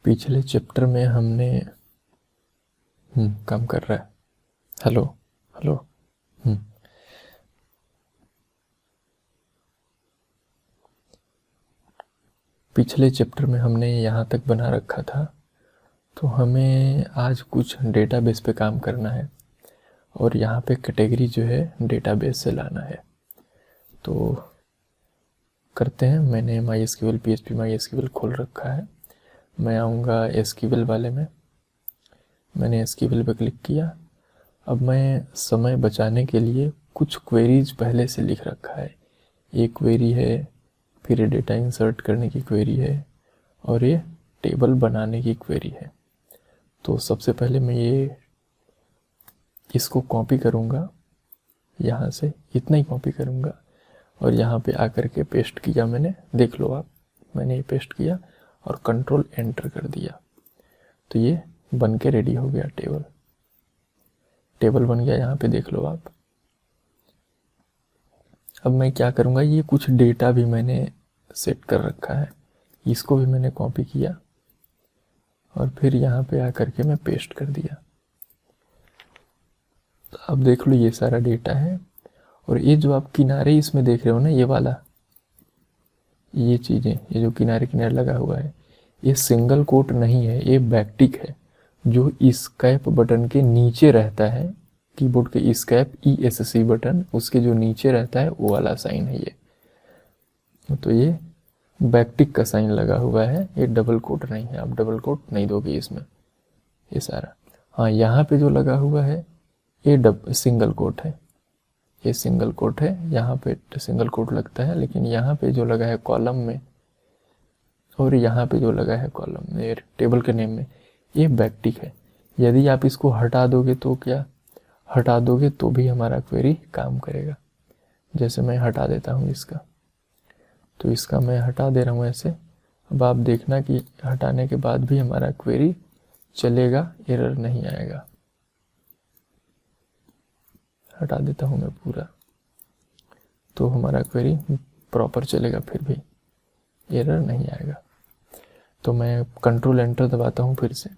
पिछले चैप्टर में हमने काम कर रहा है। Hello hello. पिछले चैप्टर में हमने यहाँ तक बना रखा था, तो हमें आज कुछ डेटाबेस पे काम करना है और यहाँ पे कैटेगरी जो है डेटाबेस से लाना है। तो करते हैं। मैंने MySQL PHP MySQL खोल रखा है। मैं आऊँगा SQL वाले में। मैंने SQL पे क्लिक किया। अब मैं समय बचाने के लिए कुछ क्वेरीज पहले से लिख रखा है। एक क्वेरी है, फिर डेटा इंसर्ट करने की क्वेरी है और ये टेबल बनाने की क्वेरी है। तो सबसे पहले मैं इसको कॉपी करूँगा, यहाँ से इतना ही कॉपी करूँगा और यहाँ पे आकर के पेस्ट किया मैंने। देख लो आप, मैंने ये पेस्ट किया और कंट्रोल एंटर कर दिया तो ये बन के रेडी हो गया। टेबल बन गया, यहाँ पे देख लो आप। अब मैं क्या करूँगा, ये कुछ डेटा भी मैंने सेट कर रखा है, इसको भी मैंने कॉपी किया और फिर यहाँ पे आकर के मैं पेस्ट कर दिया। तो अब देख लो ये सारा डेटा है और ये जो आप किनारे इसमें देख रहे हो ना, ये वाला, ये चीज़ें, ये जो किनारे किनारे लगा हुआ है, ये सिंगल कोट नहीं है, ये बैकटिक है जो एस्केप बटन के नीचे रहता है। कीबोर्ड के एस्केप ESC बटन, उसके जो नीचे रहता है वो वाला साइन है ये। तो ये बैकटिक का साइन लगा हुआ है, ये डबल कोट नहीं है। आप डबल कोट नहीं दोगे इसमें, ये सारा। हाँ, यहाँ पे जो लगा हुआ है ये सिंगल कोट है, ये सिंगल कोट है। यहाँ पे सिंगल कोट लगता है, लेकिन यहाँ पे जो लगा है कॉलम में और यहाँ पे जो लगा है कॉलम में, टेबल के नेम में, ये बैकटिक है। यदि आप इसको हटा दोगे तो क्या, हटा दोगे तो भी हमारा क्वेरी काम करेगा। जैसे मैं हटा देता हूँ इसका, तो इसका मैं हटा दे रहा हूँ ऐसे। अब आप देखना कि हटाने के बाद भी हमारा क्वेरी चलेगा, एरर नहीं आएगा। हटा देता हूँ मैं पूरा, तो हमारा क्वेरी प्रॉपर चलेगा, फिर भी एरर नहीं आएगा। तो मैं कंट्रोल एंटर दबाता हूँ फिर से,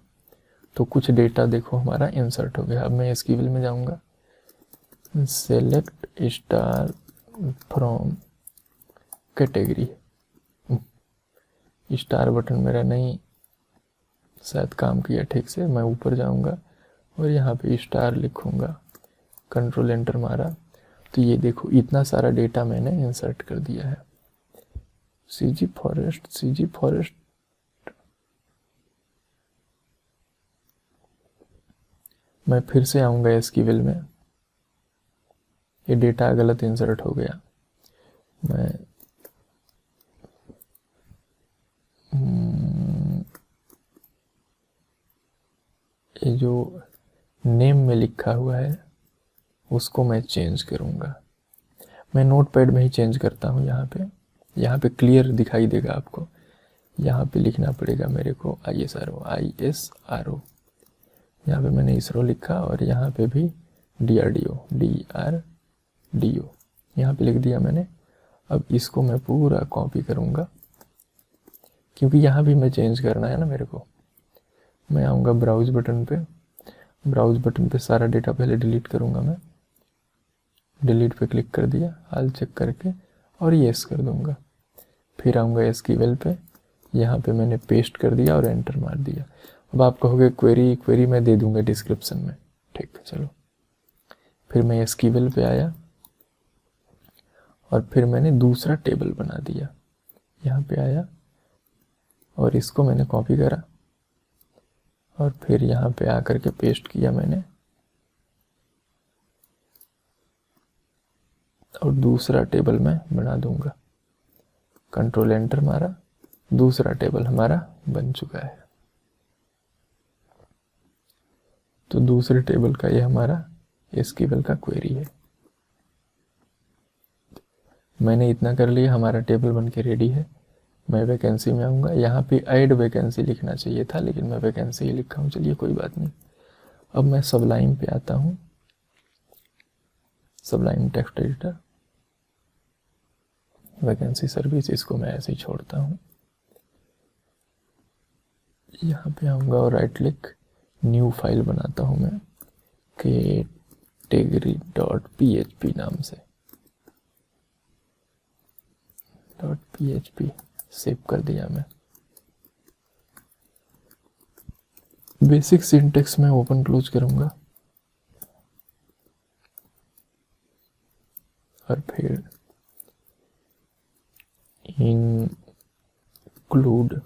तो कुछ डेटा देखो हमारा इंसर्ट हो गया। अब मैं SQL में जाऊँगा, select star from category. Star button मेरा नहीं शायद काम किया ठीक से। मैं ऊपर जाऊँगा और यहाँ पे स्टार लिखूँगा, कंट्रोल एंटर मारा, तो ये देखो इतना सारा डेटा मैंने इंसर्ट कर दिया है। CG फॉरेस्ट मैं फिर से आऊँगा SQL में। ये डेटा गलत इंसर्ट हो गया। मैं ये जो नेम में लिखा हुआ है उसको मैं चेंज करूँगा। मैं नोटपैड में ही चेंज करता हूँ। यहाँ पे क्लियर दिखाई देगा आपको। यहाँ पे लिखना पड़ेगा मेरे को ISRO। यहाँ पे मैंने इसरो लिखा और यहाँ पे भी DRDO यहाँ पे लिख दिया मैंने। अब इसको मैं पूरा कॉपी करूँगा, क्योंकि यहाँ भी मैं चेंज करना है ना मेरे को। मैं आऊँगा ब्राउज बटन पे सारा डेटा पहले डिलीट करूँगा मैं। डिलीट पे क्लिक कर दिया, हाल चेक करके, और येस कर दूँगा। फिर आऊँगा SQL पे, यहाँ पे मैंने पेस्ट कर दिया और एंटर मार दिया। अब आप कहोगे क्वेरी मैं दे दूँगा डिस्क्रिप्शन में, ठीक है चलो। फिर मैं SQL पे आया और फिर मैंने दूसरा टेबल बना दिया। यहाँ पे आया और इसको मैंने कॉपी करा और फिर यहाँ पे आकर के पेस्ट किया मैंने, और दूसरा टेबल मैं बना दूंगा। कंट्रोल एंटर मारा, दूसरा टेबल हमारा बन चुका है। तो दूसरे टेबल का ये हमारा SQL का क्वेरी है। मैंने इतना कर लिया, हमारा टेबल बन के रेडी है। मैं वैकेंसी में आऊँगा। यहाँ पे ऐड वैकेंसी लिखना चाहिए था, लेकिन मैं वैकेंसी ही लिखा हूँ, चलिए कोई बात नहीं। अब मैं सबलाइन पे आता हूँ, सबलाइन टेक्स्ट एडिटर, वैकेंसी सर्विस, इसको मैं ऐसे ही छोड़ता हूँ। यहाँ पे आऊँगा और राइट क्लिक, न्यू फाइल बनाता हूँ मैं category.php नाम से, .php सेव कर दिया मैं। बेसिक सिंटेक्स में ओपन क्लोज करूँगा और फिर include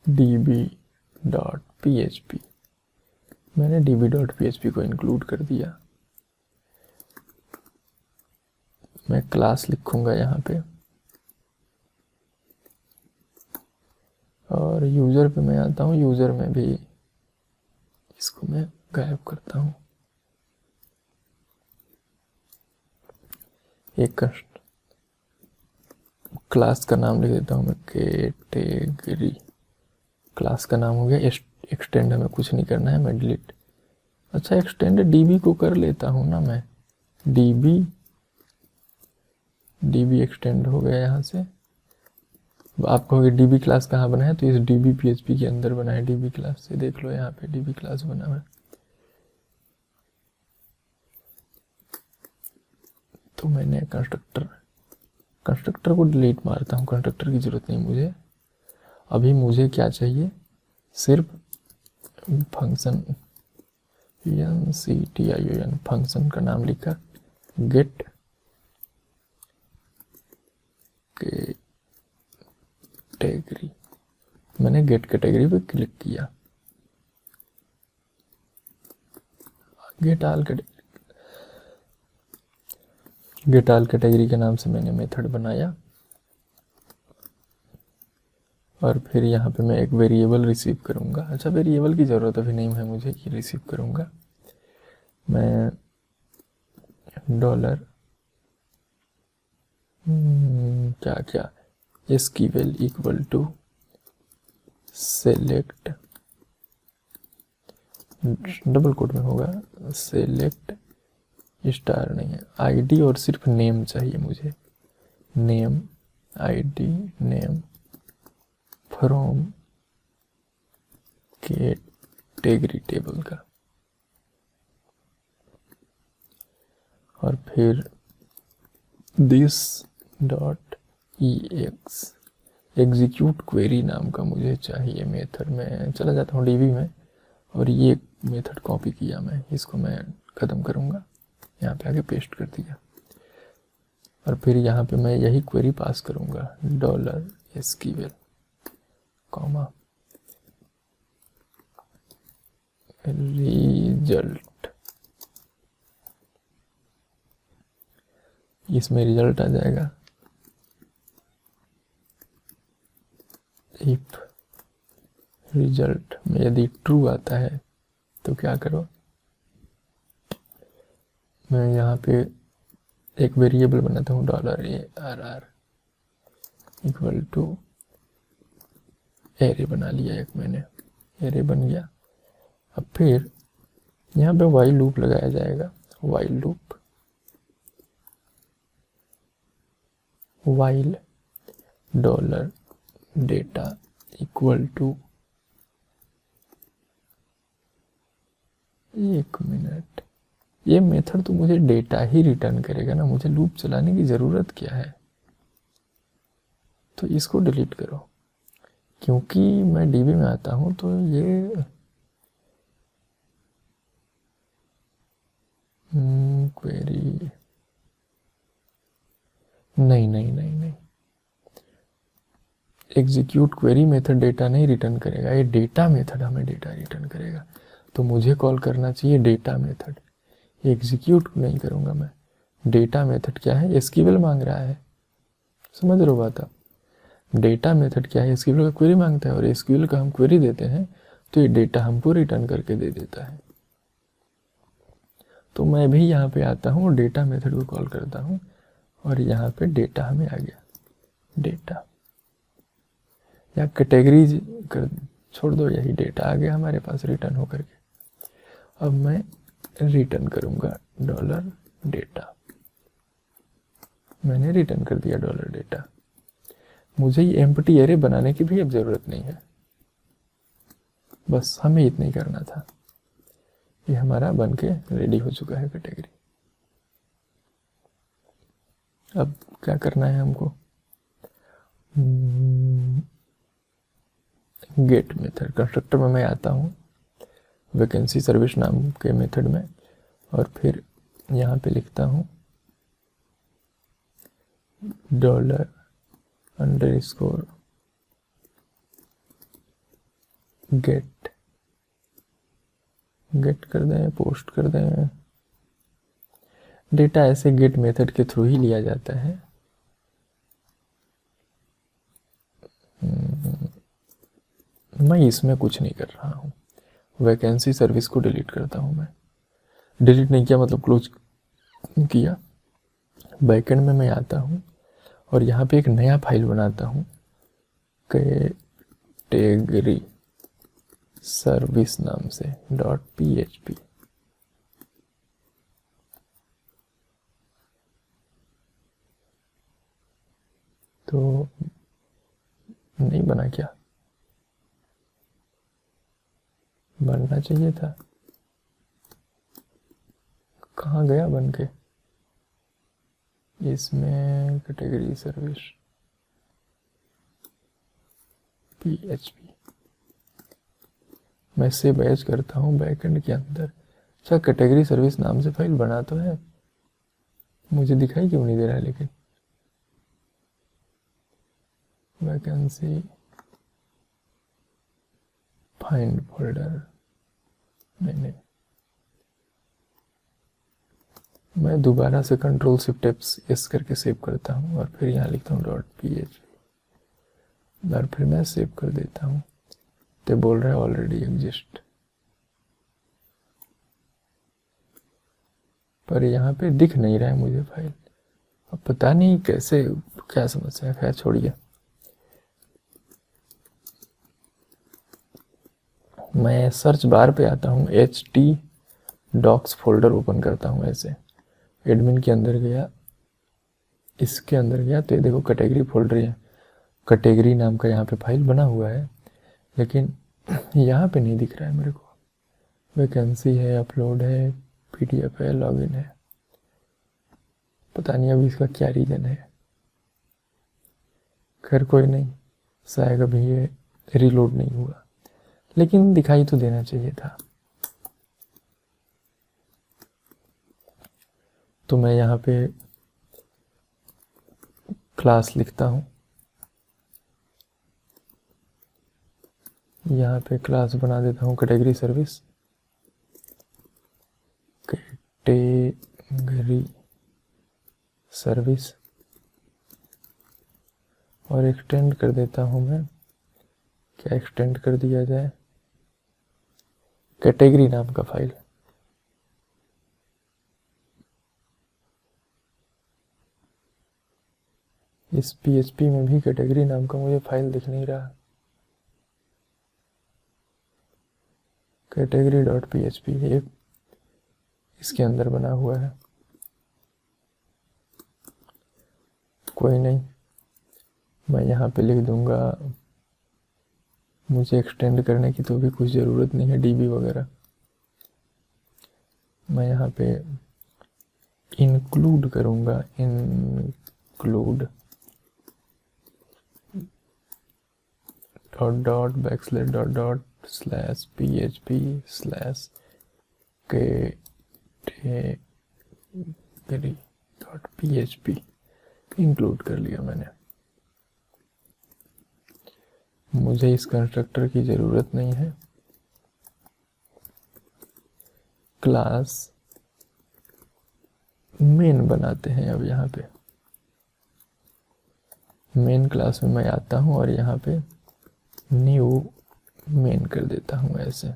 db.php, मैंने db.php को इंक्लूड कर दिया। मैं क्लास लिखूंगा यहाँ पे और यूज़र पे मैं आता हूँ, यूज़र में भी इसको मैं गायब करता हूँ। एक क्लास का नाम लिख देता हूँ मैं, कैटेगरी क्लास का नाम हो गया। एक्सटेंड हमें कुछ नहीं करना है, मैं डिलीट, अच्छा एक्सटेंड डीबी को कर लेता हूँ ना मैं, डीबी एक्सटेंड हो गया यहाँ से। आप कहोगे डीबी क्लास कहाँ बना है, तो इस डीबी पीएचपी के अंदर बना है, डीबी क्लास से देख लो, यहाँ पे डीबी क्लास बना है। तो मैंने कंस्ट्रक्टर को डिलीट मारता हूँ, कंस्ट्रक्टर की ज़रूरत नहीं मुझे। अभी मुझे क्या चाहिए, सिर्फ फंक्शन nction, फंक्शन का नाम लिखा गेट कैटेगरी, मैंने गेट कैटेगरी पे क्लिक किया। गेट ऑल कैटेगरी के नाम से मैंने मेथड बनाया और फिर यहाँ पे मैं एक वेरिएबल रिसीव करूँगा। अच्छा वेरिएबल की ज़रूरत अभी नहीं है मुझे कि रिसीव करूँगा, मैं डॉलर क्या SQL equal to select, double quote में होगा, सेलेक्ट स्टार नहीं है, आईडी और सिर्फ नेम चाहिए मुझे, name ID name from category table का, और फिर this dot EX execute query नाम का मुझे चाहिए मेथड। में चला जाता हूँ डीबी में और ये मेथड कॉपी किया मैं, इसको मैं ख़त्म करूँगा, यहाँ पे आके पेस्ट कर दिया और फिर यहाँ पे मैं यही क्वेरी पास करूँगा, $SQL कॉमा रिजल्ट, इसमें रिजल्ट आ जाएगा। इफ रिजल्ट में यदि ट्रू आता है तो क्या करो, मैं यहाँ पे एक वेरिएबल बनाता हूँ $ARR इक्वल टू एरे बना लिया एक मैंने, एरे बन गया। अब फिर यहाँ पे वाइल लूप लगाया जाएगा, while loop, while $data equal to, एक मिनट, ये मेथड तो मुझे डेटा ही रिटर्न करेगा ना, मुझे लूप चलाने की ज़रूरत क्या है। तो इसको डिलीट करो, क्योंकि मैं डीबी में आता हूँ तो ये क्वेरी नहीं, एग्जीक्यूट क्वेरी मेथड डेटा नहीं रिटर्न करेगा, ये डेटा मेथड हमें डेटा रिटर्न करेगा। तो मुझे कॉल करना चाहिए डेटा मेथड, एग्जीक्यूट नहीं करूँगा मैं। डेटा मेथड क्या है, एसक्यूएल मांग रहा है, समझ रहे हो बात आप। डेटा मेथड क्या है, एसक्यूएल का क्वेरी मांगता है और एसक्यूएल का हम क्वेरी देते हैं तो ये डेटा हमको रिटर्न करके दे देता है। तो मैं भी यहाँ पे आता हूँ, डेटा मेथड को कॉल करता हूँ और यहाँ पे डेटा हमें आ गया, डेटा या कैटेगरीज कर छोड़ दो, यही डेटा आ गया हमारे पास रिटर्न होकर के। अब मैं रिटर्न करूँगा $data, मैंने रिटर्न कर दिया $data। मुझे ये एम्प्टी एरे बनाने की भी अब ज़रूरत नहीं है, बस हमें इतना ही करना था। ये हमारा बन के रेडी हो चुका है कैटेगरी। अब क्या करना है हमको, गेट मेथड कंस्ट्रक्टर में मैं आता हूँ वैकेंसी सर्विस नाम के मेथड में, और फिर यहाँ पे लिखता हूँ $_ गेट कर दें, पोस्ट कर दें। डेटा ऐसे गेट मेथड के थ्रू ही लिया जाता है। मैं इसमें कुछ नहीं कर रहा हूँ, वैकेंसी सर्विस को डिलीट करता हूँ मैं। डिलीट नहीं किया मतलब क्लोज किया। बैकएंड में मैं आता हूँ और यहाँ पे एक नया फाइल बनाता हूँ कैटेगरी सर्विस नाम से .php। तो नहीं बना क्या, बनना चाहिए था, कहाँ गया बन के। इसमें कैटेगरी सर्विस PHP मैं सेव एज करता हूँ बैकएंड के अंदर। अच्छा, कैटेगरी सर्विस नाम से फाइल बना तो है, मुझे दिखाई क्यों नहीं दे रहा है। लेकिन वैकेंसी फाइंड फोल्डर नहीं, मैं दोबारा से Ctrl+Shift+S करके सेव करता हूँ और फिर यहाँ लिखता हूँ .php और फिर मैं सेव कर देता हूँ। तो बोल रहा है ऑलरेडी एग्जिस्ट, पर यहाँ पे दिख नहीं रहा है मुझे फाइल। अब पता नहीं कैसे, क्या समस्या है, खैर छोड़िए। मैं सर्च बार पे आता हूँ, htdocs फोल्डर ओपन करता हूँ। ऐसे एडमिन के अंदर गया, इसके अंदर गया तो ये देखो कैटेगरी फोल्डर है, कैटेगरी नाम का यहाँ पे फाइल बना हुआ है, लेकिन यहाँ पे नहीं दिख रहा है मेरे को। वैकेंसी है, अपलोड है, PDF है, लॉगिन है, पता नहीं अभी इसका क्या रीज़न है। खैर कोई नहीं, शायद अभी ये रीलोड नहीं हुआ, लेकिन दिखाई तो देना चाहिए था। तो मैं यहाँ पे क्लास लिखता हूँ, यहाँ पे क्लास बना देता हूँ कैटेगरी सर्विस, कैटेगरी सर्विस, और एक्सटेंड कर देता हूँ मैं। क्या एक्सटेंड कर दिया जाए, कैटेगरी नाम का फाइल। इस PHP में भी कैटेगरी नाम का मुझे फाइल दिख नहीं रहा। कैटेगरी.php एक इसके अंदर बना हुआ है, कोई नहीं, मैं यहाँ पे लिख दूंगा। मुझे एक्सटेंड करने की तो भी कुछ ज़रूरत नहीं है, DB वगैरह। मैं यहाँ पे इंक्लूड करूँगा, इंक्लूड .//php/category.php इंक्लूड कर लिया मैंने। मुझे इस कंस्ट्रक्टर की ज़रूरत नहीं है। क्लास मेन बनाते हैं। अब यहाँ पे मेन क्लास में मैं आता हूँ और यहाँ पे न्यू मेन कर देता हूँ ऐसे।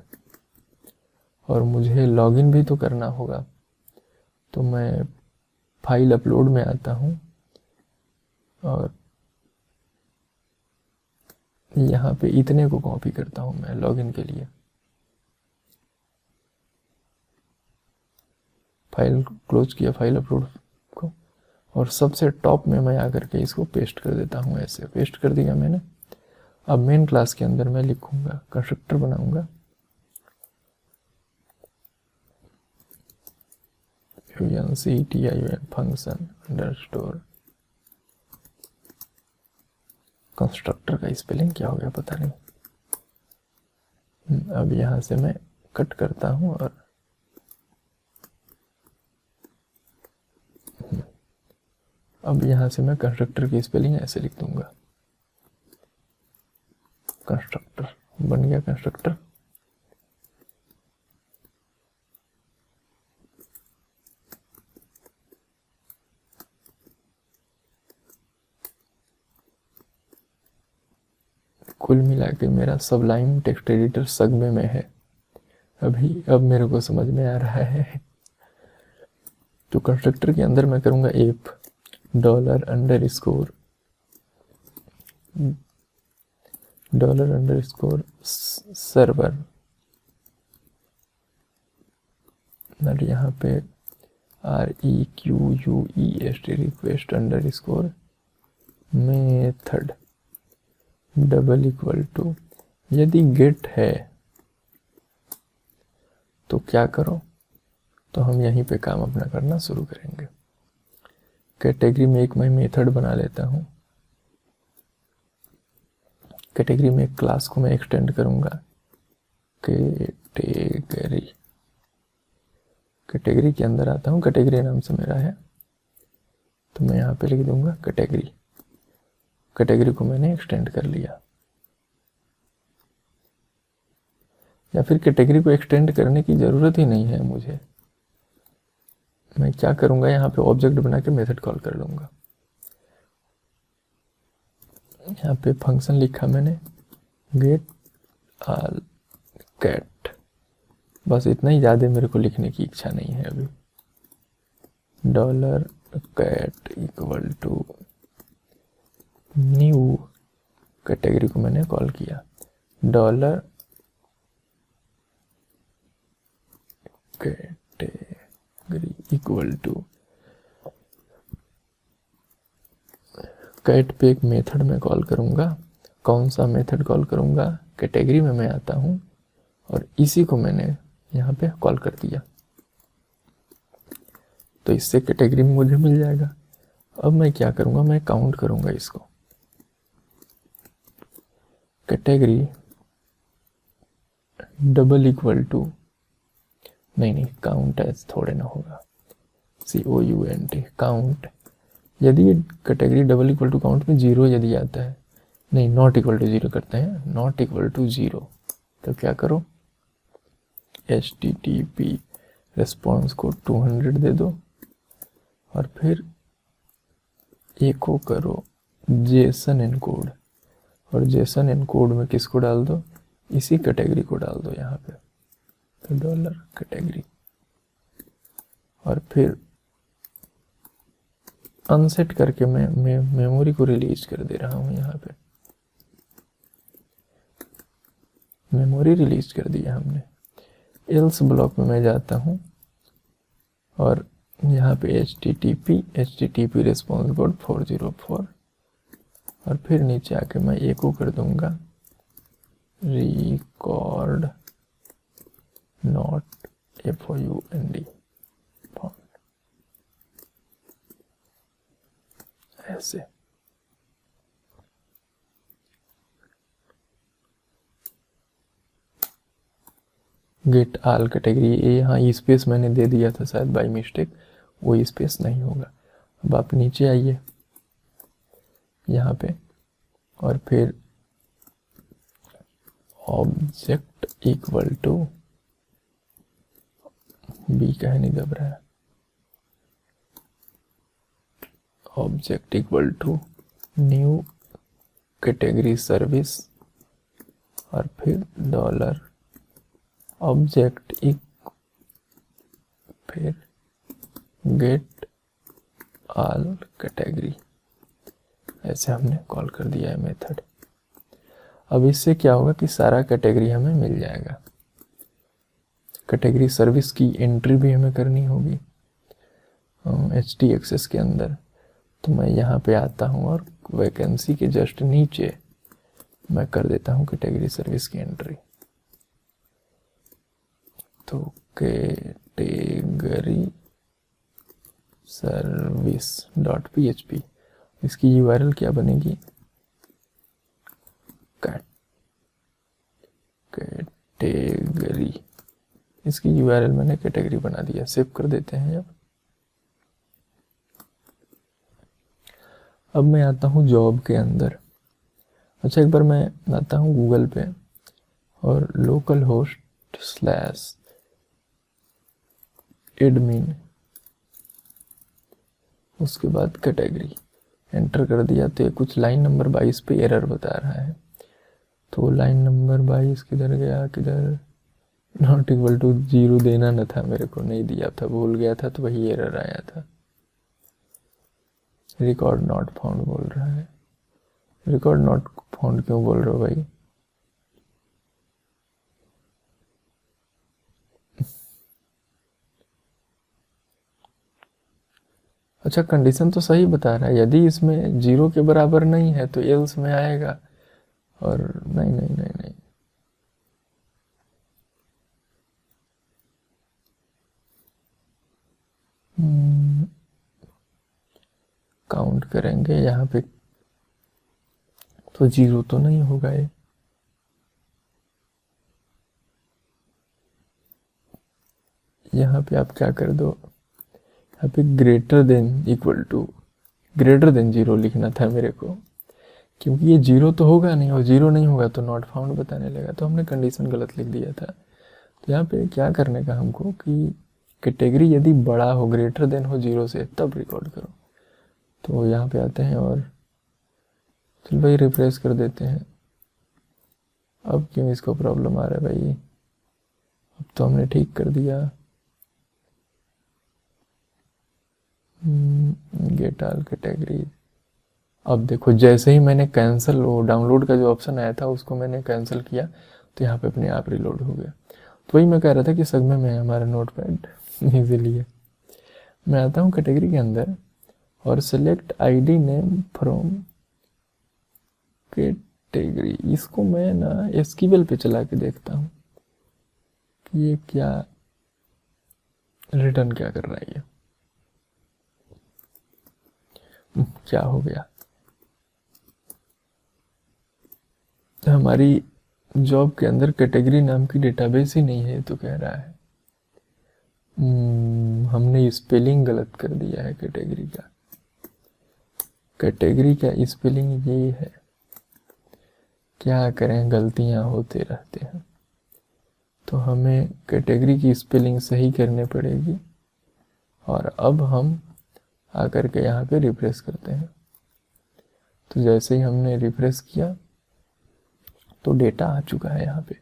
और मुझे लॉगिन भी तो करना होगा, तो मैं फाइल अपलोड में आता हूँ और यहाँ पे इतने को कॉपी करता हूँ मैं लॉगिन के लिए। फाइल क्लोज किया, फाइल अपलोड को, और सबसे टॉप में मैं आकर के इसको पेस्ट कर देता हूँ ऐसे। पेस्ट कर दिया मैंने। अब मेन क्लास के अंदर मैं लिखूँगा, कंस्ट्रक्टर बनाऊँगा FUNCTION फंक्शन अंडरस्कोर। कंस्ट्रक्टर का स्पेलिंग क्या हो गया पता नहीं। अब यहाँ से मैं कट करता हूँ और अब यहाँ से मैं कंस्ट्रक्टर की स्पेलिंग ऐसे लिख दूंगा। कंस्ट्रक्टर बन गया कंस्ट्रक्टर। कुल मिला के मेरा सबलाइम टेक्स्ट एडिटर सगमे में है अब मेरे को समझ में आ रहा है। तो कंस्ट्रक्टर के अंदर मैं करूंगा एफ $_सर्वर और यहाँ पे REQUEST रिक्वेस्ट अंडरस्कोर मेथड =, यदि गेट है तो क्या करो, तो हम यहीं पे काम अपना करना शुरू करेंगे। कैटेगरी में एक मैं मेथड बना लेता हूँ। कैटेगरी में एक क्लास को मैं एक्सटेंड करूंगा कैटेगरी के अंदर आता हूँ, कैटेगरी नाम से मेरा है, तो मैं यहाँ पे लिख दूंगा कैटेगरी को मैंने एक्सटेंड कर लिया। या फिर कैटेगरी को एक्सटेंड करने की ज़रूरत ही नहीं है मुझे। मैं क्या करूँगा, यहाँ पे ऑब्जेक्ट बना के मेथड कॉल कर लूँगा। यहाँ पे फंक्शन लिखा मैंने गेट ऑल कैट, बस इतना ही, ज़्यादा मेरे को लिखने की इच्छा नहीं है अभी। $cat = न्यू कैटेगरी को मैंने कॉल किया। कैटेगरी = कैट पे एक मेथड में कॉल करूंगा। कौन सा मेथड कॉल करूंगा, कैटेगरी में मैं आता हूं और इसी को मैंने यहाँ पे कॉल कर दिया, तो इससे कैटेगरी में मुझे मिल जाएगा। अब मैं क्या करूंगा, मैं काउंट करूंगा इसको। कैटेगरी =, नहीं काउंट ऐसे थोड़े ना होगा, COUNT काउंट। यदि कैटेगरी =, काउंट में 0 यदि आता है, नहीं ≠ 0 करते हैं, ≠ 0, तो क्या करो, HTTP रिस्पॉन्स को 200 दे दो और फिर एको करो जेसन एनकोड, और जेसन एनकोड में किसको डाल दो, इसी कैटेगरी को डाल दो यहाँ पे, तो $कैटेगरी, और फिर अनसेट करके मैं मेमोरी को रिलीज कर दे रहा हूँ। यहाँ पे मेमोरी रिलीज कर दिया हमने। एल्स ब्लॉक में मैं जाता हूँ और यहाँ पे HTTP रिस्पॉन्स कोड 404, और फिर नीचे आके मैं एको कर दूंगा रिकॉर्ड नॉट FOUND ऐसे। गेट ऑल कैटेगरी, ये यहाँ स्पेस मैंने दे दिया था शायद बाय मिस्टेक, वो स्पेस नहीं होगा। अब आप नीचे आइए यहाँ पे और फिर ऑब्जेक्ट = बी कहे नहीं दब रहा है, ऑब्जेक्ट = न्यू कैटेगरी सर्विस, और फिर $ऑब्जेक्ट फिर गेट ऑल कैटेगरी, ऐसे हमने कॉल कर दिया है मेथड। अब इससे क्या होगा कि सारा कैटेगरी हमें मिल जाएगा। कैटेगरी सर्विस की एंट्री भी हमें करनी होगी htaccess के अंदर, तो मैं यहाँ पे आता हूँ और वैकेंसी के जस्ट नीचे मैं कर देता हूँ कैटेगरी सर्विस की एंट्री। तो कैटेगरी सर्विस डॉट php। इसकी यूआरएल क्या बनेगी, कैटेगरी। इसकी यूआरएल मैंने कैटेगरी बना दिया, सेव कर देते हैं। अब मैं आता हूँ जॉब के अंदर। अच्छा, एक बार मैं आता हूँ गूगल पे और लोकल होस्ट स्लैश एडमिन, उसके बाद कैटेगरी एंटर कर दिया तो ये कुछ लाइन नंबर 22 पे एरर बता रहा है। तो लाइन नंबर 22 किधर गया, किधर, नॉट इक्वल टू 0 देना न था मेरे को, नहीं दिया था, भूल गया था, तो वही एरर आया था। रिकॉर्ड नॉट फाउंड बोल रहा है। रिकॉर्ड नॉट फाउंड क्यों बोल रहे हो भाई? अच्छा, कंडीशन तो सही बता रहा है, यदि इसमें 0 के बराबर नहीं है तो एल्स में आएगा, और नहीं नहीं नहीं नहीं, काउंट करेंगे यहाँ पे तो 0 तो नहीं होगा ये। यहाँ पे आप क्या कर दो, यहाँ पे greater than equal to, greater than 0 लिखना था मेरे को, क्योंकि ये 0 तो होगा नहीं, और 0 नहीं होगा तो नॉट फाउंड बताने लगा, तो हमने कंडीशन गलत लिख दिया था। तो यहाँ पे क्या करने का हमको कि कैटेगरी यदि बड़ा हो, ग्रेटर देन हो 0 से, तब रिकॉर्ड करो। तो यहाँ पे आते हैं और चलो भाई रिप्लेस कर देते हैं। अब क्यों इसको प्रॉब्लम आ रहा है भाई? अब तो हमने ठीक कर दिया। Get all category. अब देखो, जैसे ही मैंने कैंसिल, वो डाउनलोड का जो ऑप्शन आया था उसको मैंने कैंसिल किया तो यहाँ पे अपने आप रिलोड हो गया। तो वही मैं कह रहा था कि सगमे में है हमारा नोटपैड, इजीलिए। मैं आता हूँ कैटेगरी के अंदर और select ID name from category. इसको मैं ना एसक्यूएल पे चला के देखता हूँ कि ये क्या रिटर्न क्या कर रहा है। ये क्या हो गया, हमारी जॉब के अंदर कैटेगरी नाम की डेटाबेस ही नहीं है, तो कह रहा है हमने स्पेलिंग गलत कर दिया है कैटेगरी का। कैटेगरी का स्पेलिंग ये है, क्या करें, गलतियां होते रहते हैं। तो हमें कैटेगरी की स्पेलिंग सही करनी पड़ेगी। और अब हम आकर के यहाँ पे रिफ्रेश करते हैं। तो जैसे ही हमने रिफ्रेश किया तो डेटा आ चुका है यहाँ पे।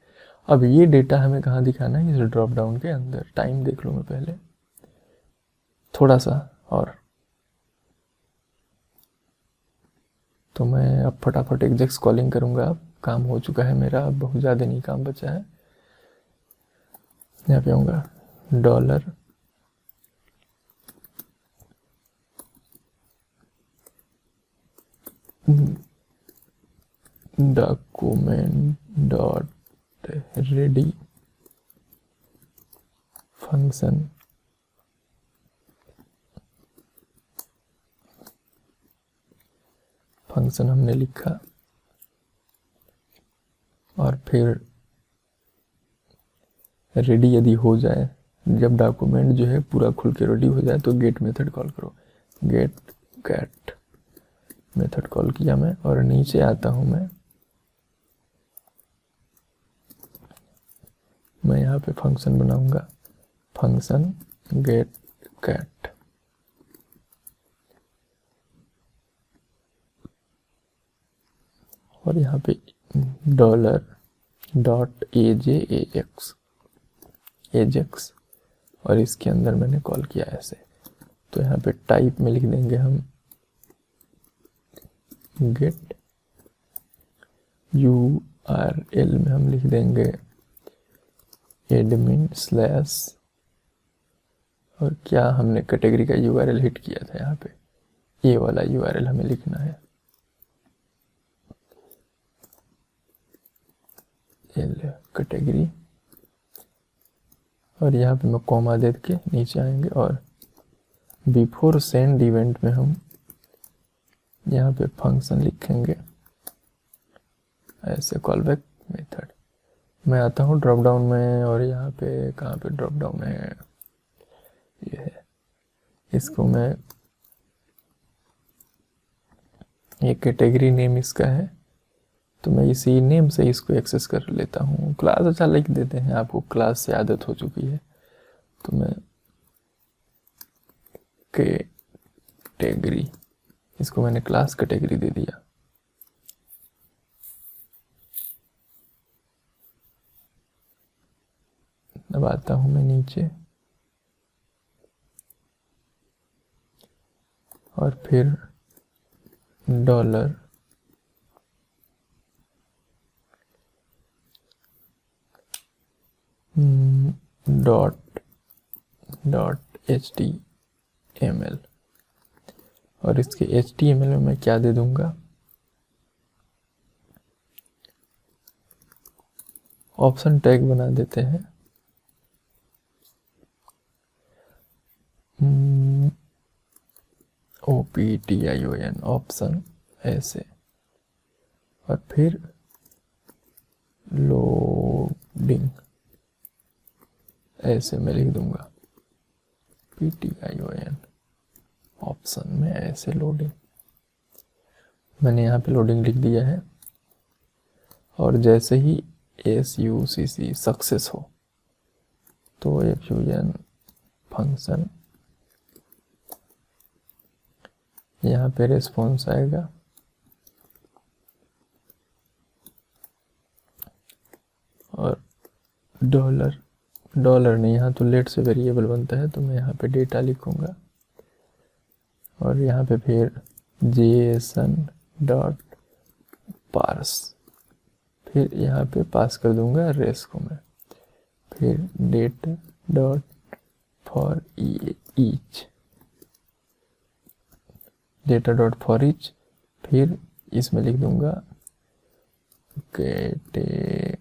अब ये डेटा हमें कहाँ दिखाना है, इस ड्रॉप डाउन के अंदर। टाइम देख लो मैं पहले थोड़ा सा, और तो मैं अब फटाफट एग्जेक्स कॉलिंग करूँगा। अब काम हो चुका है मेरा, अब बहुत ज़्यादा नहीं काम बचा है। यहाँ पे आऊँगा dollar document dot ready function, function हमने लिखा, और फिर रेडी यदि हो जाए, जब डॉक्यूमेंट जो है पूरा खुल के रेडी हो जाए तो गेट मेथड कॉल करो। गेट मेथड कॉल किया मैं, और नीचे आता हूँ मैं यहाँ पे फंक्शन बनाऊंगा, फंक्शन गेट कैट। और यहाँ पे डॉलर डॉट एजेक्स, और इसके अंदर मैंने कॉल किया ऐसे। तो यहाँ पे टाइप में लिख देंगे हम गेट, URL में हम लिख देंगे एडमिन स्लैश, और क्या हमने कैटेगरी का URL हिट किया था यहाँ पे, ये वाला URL हमें लिखना है, कैटेगरी। और यहाँ पे मैं कॉमा दे के नीचे आएंगे और बिफोर सेंड इवेंट में हम यहाँ पे फंक्शन लिखेंगे ऐसे कॉलबैक मेथड। मैं आता हूँ ड्रॉप डाउन में और यहाँ पे कहाँ पे ड्रॉप डाउन है, ये है। इसको मैं, ये कैटेगरी नेम इसका है, तो मैं इसी नेम से इसको एक्सेस कर लेता हूँ। क्लास अच्छा लिख देते हैं, आपको क्लास से आदत हो चुकी है। तो मैं कैटेगरी, इसको मैंने क्लास कैटेगरी दे दिया। अब आता हूँ मैं नीचे और फिर डॉलर .html, और इसके HTML में मैं क्या दे दूंगा, ऑप्शन टैग बना देते हैं। OPTION ऑप्शन ऐसे, और फिर लोडिंग ऐसे मैं लिख दूंगा, PTION ऑप्शन में ऐसे लोडिंग। मैंने यहाँ पे लोडिंग लिख दिया है। और जैसे ही SUCC सक्सेस हो तो FUN फंक्शन यहाँ पे रिस्पॉन्स आएगा, और डॉलर नहीं, यहाँ तो लेट से वेरिएबल बनता है, तो मैं यहाँ पे डेटा लिखूंगा और यहाँ पे फिर JSON.parse, फिर यहाँ पे पास कर दूंगा रेस को मैं, फिर data.for each, फिर इसमें लिख दूंगा कैटेगरी।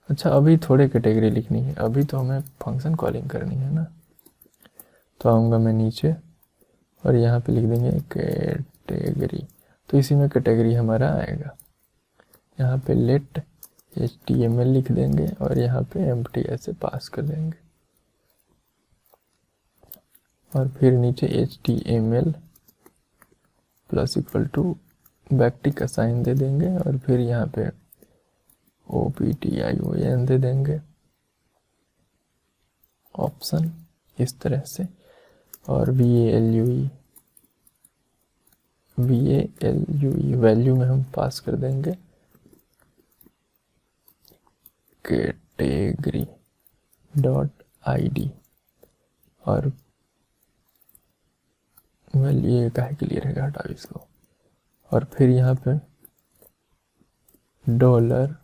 अच्छा, अभी थोड़े कैटेगरी लिखनी है, अभी तो हमें फंक्शन कॉलिंग करनी है ना। तो आऊँगा मैं नीचे और यहाँ पे लिख देंगे कैटेगरी, तो इसी में कैटेगरी हमारा आएगा। यहाँ पे लेट HTML लिख देंगे और यहाँ पे एम्प्टी ऐसे पास कर देंगे, और फिर नीचे HTML plus equal to backtick का साइन दे देंगे, और फिर यहाँ पे OPTION दे देंगे ऑप्शन इस तरह से, और VALUE वैल्यू में हम पास कर देंगे कैटेगरी.ID, और ये काहे के लिए रहेगा, हटाओ इसको। और फिर यहाँ पे डॉलर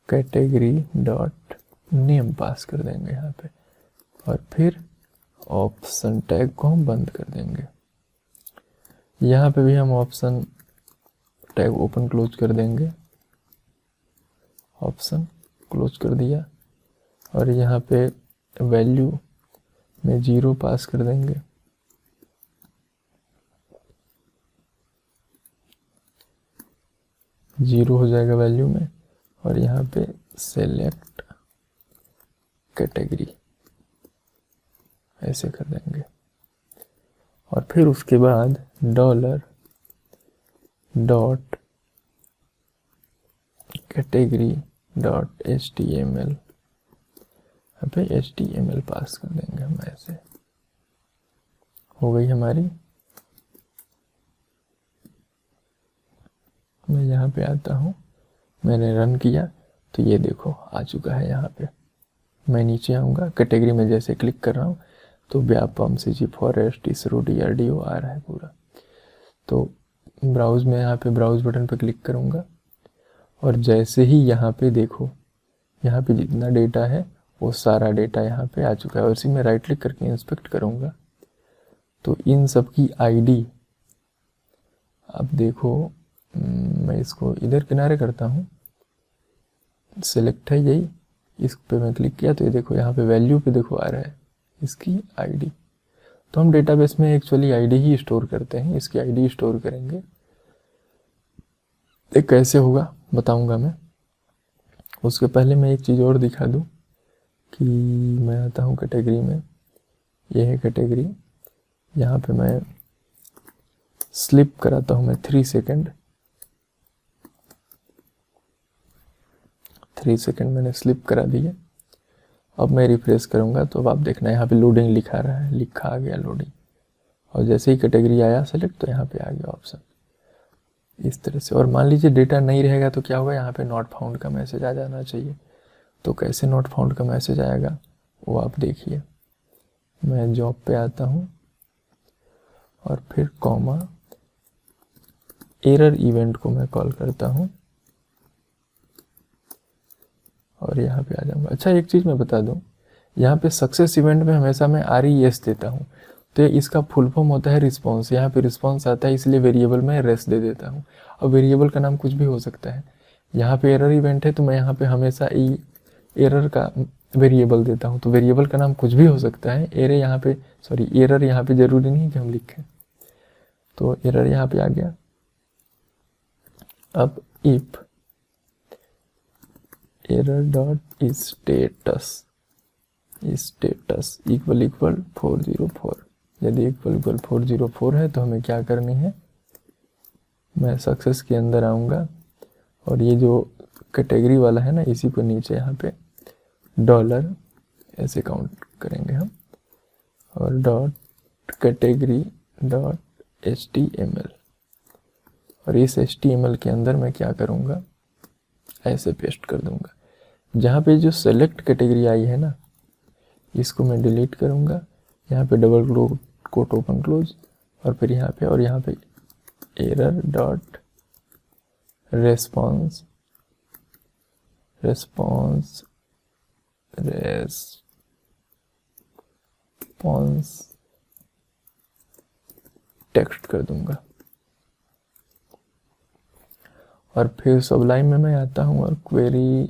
कैटेगरी डॉट नेम पास कर देंगे यहाँ पे, और फिर ऑप्शन टैग को हम बंद कर देंगे। यहाँ पे भी हम ऑप्शन टैग ओपन क्लोज कर देंगे, ऑप्शन क्लोज कर दिया, और यहाँ पे वैल्यू में 0 पास कर देंगे, जीरो हो जाएगा वैल्यू में, और यहाँ पे सेलेक्ट कैटेगरी ऐसे कर देंगे, और फिर उसके बाद dollar dot category dot HTML, यहाँ पे HTML पास कर देंगे हम ऐसे। हो गई हमारी। मैं यहाँ पे आता हूँ, मैंने रन किया तो ये देखो आ चुका है। यहाँ पे मैं नीचे आऊँगा, कैटेगरी में जैसे क्लिक कर रहा हूँ तो Vyapam CG forest ISRO DRDO आ रहा है पूरा। तो ब्राउज में यहाँ पे ब्राउज बटन पे क्लिक करूँगा, और जैसे ही यहाँ पे देखो, यहाँ पे जितना डेटा है वो सारा डेटा यहाँ पे आ चुका है। और इसी में राइट क्लिक करके इंस्पेक्ट करूँगा तो इन सब की ID अब देखो, मैं इसको इधर किनारे करता हूँ, सिलेक्ट है यही, इस पे मैं क्लिक किया तो ये देखो यहाँ पे वैल्यू पे देखो आ रहा है इसकी आईडी। तो हम डेटाबेस में एक्चुअली आईडी ही स्टोर करते हैं, इसकी आईडी स्टोर करेंगे। ये कैसे होगा बताऊंगा मैं। उसके पहले मैं एक चीज़ और दिखा दूं कि मैं आता हूँ कैटेगरी में, ये है कैटेगरी। यहाँ पे मैं स्लिप कराता हूँ मैं 3 सेकेंड, 3 सेकेंड मैंने स्लिप करा दिया। अब मैं रिफ्रेश करूँगा तो अब आप देखना यहाँ पे लोडिंग लिखा रहा है, लिखा आ गया लोडिंग। और जैसे ही कैटेगरी आया सेलेक्ट तो यहाँ पे आ गया ऑप्शन इस तरह से। और मान लीजिए डेटा नहीं रहेगा तो क्या होगा, यहाँ पे नॉट फाउंड का मैसेज आ जाना चाहिए। तो कैसे नॉट फाउंड का मैसेज आएगा वो आप देखिए। मैं जॉब पे आता हूँ और फिर कॉमा एरर इवेंट को मैं कॉल करता हूँ और यहाँ पे आ जाऊँगा। अच्छा एक चीज़ मैं बता दूँ, यहाँ पे सक्सेस इवेंट में हमेशा मैं RES देता हूँ, तो इसका फुल फॉर्म होता है रिस्पॉन्स। यहाँ पे रिस्पॉन्स आता है इसलिए वेरिएबल में रेस दे देता हूँ। अब वेरिएबल का नाम कुछ भी हो सकता है। यहाँ पे एरर इवेंट है तो मैं यहाँ पे हमेशा एरर का वेरिएबल देता हूँ, तो वेरिएबल का नाम कुछ भी हो सकता है। एरर यहाँ पे ज़रूरी नहीं कि हम लिखें। तो एरर यहाँ पे आ गया। अब if error dot status equal 404, यदि इक्वल 404 है तो हमें क्या करनी है, मैं सक्सेस के अंदर आऊँगा और ये जो कैटेगरी वाला है ना इसी को नीचे यहाँ पे डॉलर ऐसे काउंट करेंगे हम और डॉट कैटेगरी डॉट HTML, और इस HTML के अंदर मैं क्या करूँगा ऐसे पेस्ट कर दूँगा। जहाँ पे जो सेलेक्ट कैटेगरी आई है ना इसको मैं डिलीट करूँगा। यहाँ पे डबल कोट ओपन क्लोज और फिर यहाँ पे एरर डॉट रेस्पॉन्स टेक्स्ट कर दूंगा। और फिर सबलाइन में मैं आता हूँ और क्वेरी,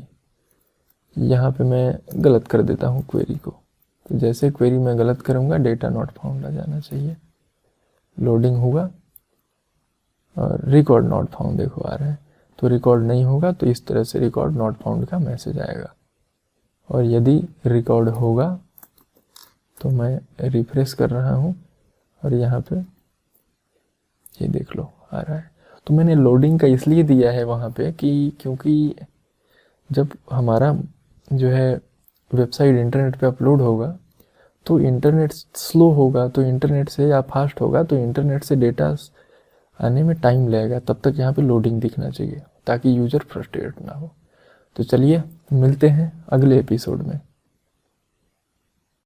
यहाँ पे मैं गलत कर देता हूँ क्वेरी को। तो जैसे क्वेरी मैं गलत करूँगा डेटा नॉट फाउंड आ जाना चाहिए। लोडिंग होगा और रिकॉर्ड नॉट फाउंड देखो आ रहा है, तो रिकॉर्ड नहीं होगा तो इस तरह से रिकॉर्ड नॉट फाउंड का मैसेज आएगा। और यदि रिकॉर्ड होगा तो मैं रिफ्रेश कर रहा हूँ और यहाँ पे ये देख लो आ रहा है। तो मैंने लोडिंग का इसलिए दिया है वहाँ पे कि क्योंकि जब हमारा जो है वेबसाइट इंटरनेट पे अपलोड होगा तो इंटरनेट स्लो होगा, तो इंटरनेट से या फास्ट होगा तो इंटरनेट से डेटा आने में टाइम लगेगा। तब तक यहाँ पे लोडिंग दिखना चाहिए ताकि यूज़र फ्रस्ट्रेट ना हो। तो चलिए मिलते हैं अगले एपिसोड में।